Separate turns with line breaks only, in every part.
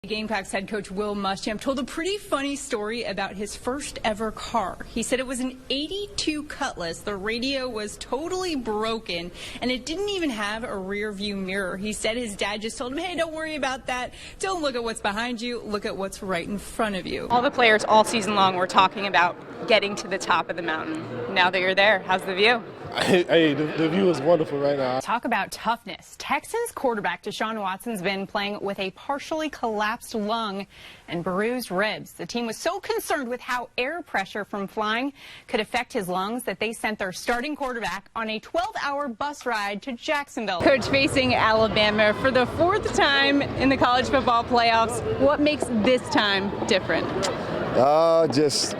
Gamecocks head coach Will Muschamp told a pretty funny story about his first ever car. He said it was an '82 Cutlass. The radio was totally broken, and it didn't even have a rear view mirror. He said his dad just told him, hey, don't worry about that. Don't look at what's behind you. Look at what's right in front of you.
All the players all season long were talking about getting to the top of the mountain. Now that you're there, how's the view?
Hey, the view is wonderful right now.
Talk about toughness. Texans quarterback Deshaun Watson's been playing with a partially collapsed lung and bruised ribs. The team was so concerned with how air pressure from flying could affect his lungs that they sent their starting quarterback on a 12-hour bus ride to Jacksonville. Coach, facing Alabama for the 4th time in the college football playoffs, what makes this time different?
Just,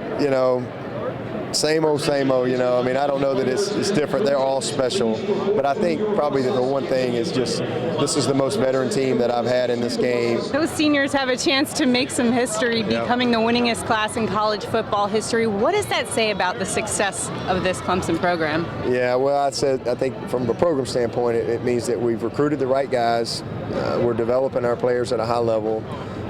same old, I mean, I don't know that it's different. They're all special. But I think probably the one thing is just this is the most veteran team that I've had in this game.
Those seniors have a chance to make some history, becoming the winningest class in college football history. What does that say about the success of this Clemson program?
Yeah, well, I think from a program standpoint, it means that we've recruited the right guys. We're developing our players at a high level.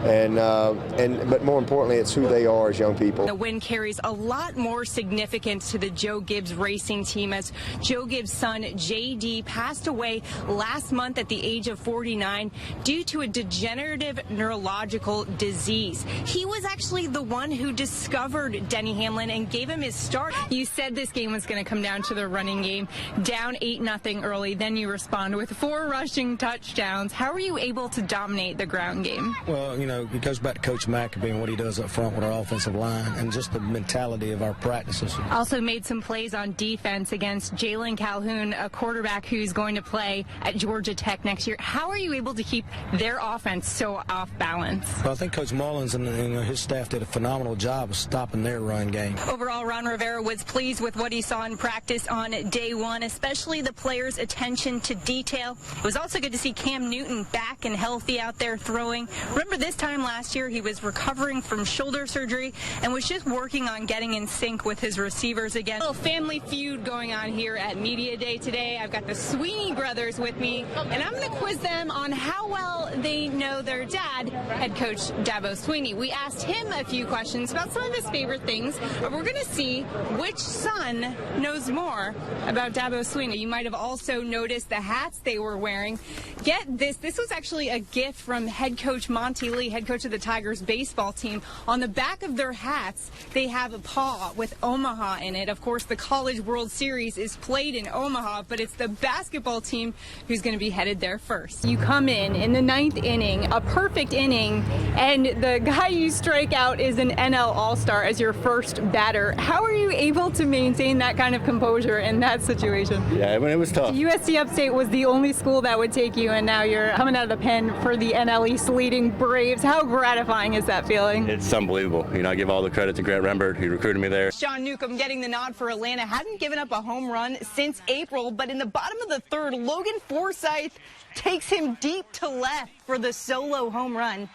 But more importantly, it's who they are as young people.
The win carries a lot more significance to the Joe Gibbs racing team as Joe Gibbs' son JD passed away last month at the age of 49 due to a degenerative neurological disease. He was actually the one who discovered Denny Hamlin and gave him his start. You said this game was going to come down to the running game, down 8-0 early, then you respond with 4 rushing touchdowns. How are you able to dominate the ground game?
Well, it goes back to Coach McAbee and what he does up front with our offensive line and just the mentality of our practices.
Also made some plays on defense against Jalen Calhoun, a quarterback who's going to play at Georgia Tech next year. How are you able to keep their offense so off balance?
Well, I think Coach Mullins and his staff did a phenomenal job of stopping their run game.
Overall, Ron Rivera was pleased with what he saw in practice on day 1, especially the players' attention to detail. It was also good to see Cam Newton back and healthy out there throwing. Remember this time last year he was recovering from shoulder surgery and was just working on getting in sync with his receivers again. A little family feud going on here at Media Day today. I've got the Sweeney brothers with me, and I'm going to quiz them on how well they know their dad, head coach Dabo Sweeney. We asked him a few questions about some of his favorite things, but we're going to see which son knows more about Dabo Sweeney. You might have also noticed the hats they were wearing. Get this. This was actually a gift from head coach Monty Lee, head coach of the Tigers baseball team. On the back of their hats, they have a paw with Omaha in it. Of course, the College World Series is played in Omaha, but it's the basketball team who's going to be headed there first. You come in the 9th inning, a perfect inning, and the guy you strike out is an NL All-Star as your first batter. How are you able to maintain that kind of composure in that situation?
Yeah, I mean, it was tough.
USC Upstate was the only school that would take you, and now you're coming out of the pen for the NL East leading Braves. How gratifying is that feeling?
It's unbelievable. I give all the credit to Grant Rembert. He recruited me there.
Sean Newcomb getting the nod for Atlanta. Hadn't given up a home run since April, but in the bottom of the 3rd, Logan Forsythe takes him deep to left for the solo home run.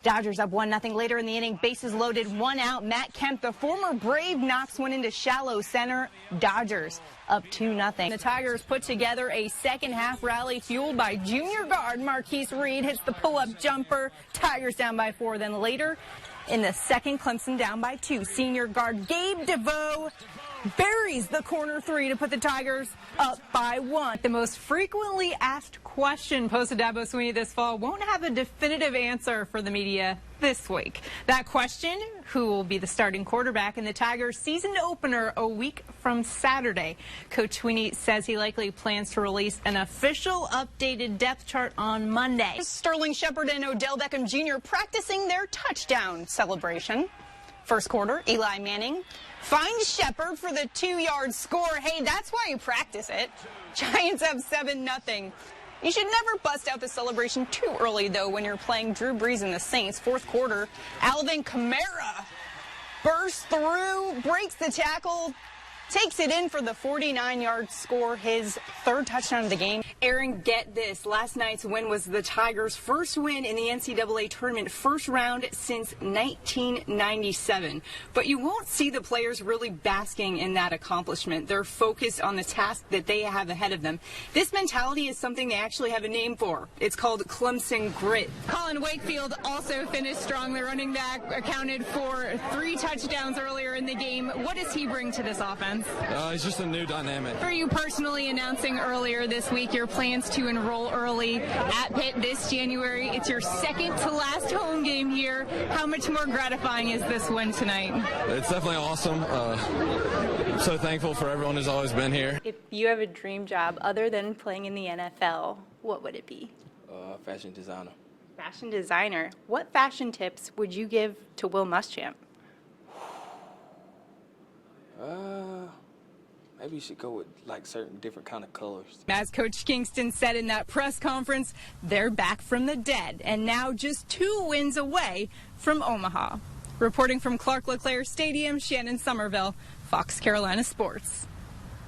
Dodgers up 1-0 later in the inning. Bases loaded, 1 out. Matt Kemp, the former Brave, knocks one into shallow center. Dodgers up 2-0. The Tigers put together a second-half rally fueled by junior guard Marquise Reed. Hits the pull-up jumper. Tigers down by 4. Then later in the second, Clemson down by 2. Senior guard Gabe DeVoe buries the corner 3 to put the Tigers up by 1. The most frequently asked question posed to Dabo Sweeney this fall won't have a definitive answer for the media this week. That question, who will be the starting quarterback in the Tigers season opener a week from Saturday? Coach Sweeney says he likely plans to release an official updated depth chart on Monday. Sterling Shepard and Odell Beckham Jr. practicing their touchdown celebration. First quarter, Eli Manning finds Shepard for the 2-yard score. Hey, that's why you practice it. Giants have 7-0. You should never bust out the celebration too early, though, when you're playing Drew Brees and the Saints. Fourth quarter, Alvin Kamara bursts through, breaks the tackle, takes it in for the 49-yard score, his third touchdown of the game.
Aaron, get this. Last night's win was the Tigers' first win in the NCAA tournament, first round since 1997. But you won't see the players really basking in that accomplishment. They're focused on the task that they have ahead of them. This mentality is something they actually have a name for. It's called Clemson grit. Colin Wakefield also finished strong. The running back accounted for 3 touchdowns earlier in the game. What does he bring to this offense?
It's just a new dynamic.
For you personally, announcing earlier this week your plans to enroll early at Pitt this January. It's your second to last home game here. How much more gratifying is this win tonight?
It's definitely awesome. I'm so thankful for everyone who's always been here.
If you have a dream job other than playing in the NFL, what would it be?
Fashion designer.
Fashion designer. What fashion tips would you give to Will Muschamp?
Maybe you should go with like certain different kind of colors.
As Coach Kingston said in that press conference, they're back from the dead and now just 2 wins away from Omaha. Reporting from Clark LeClaire Stadium, Shannon Sommerville, Fox Carolina Sports.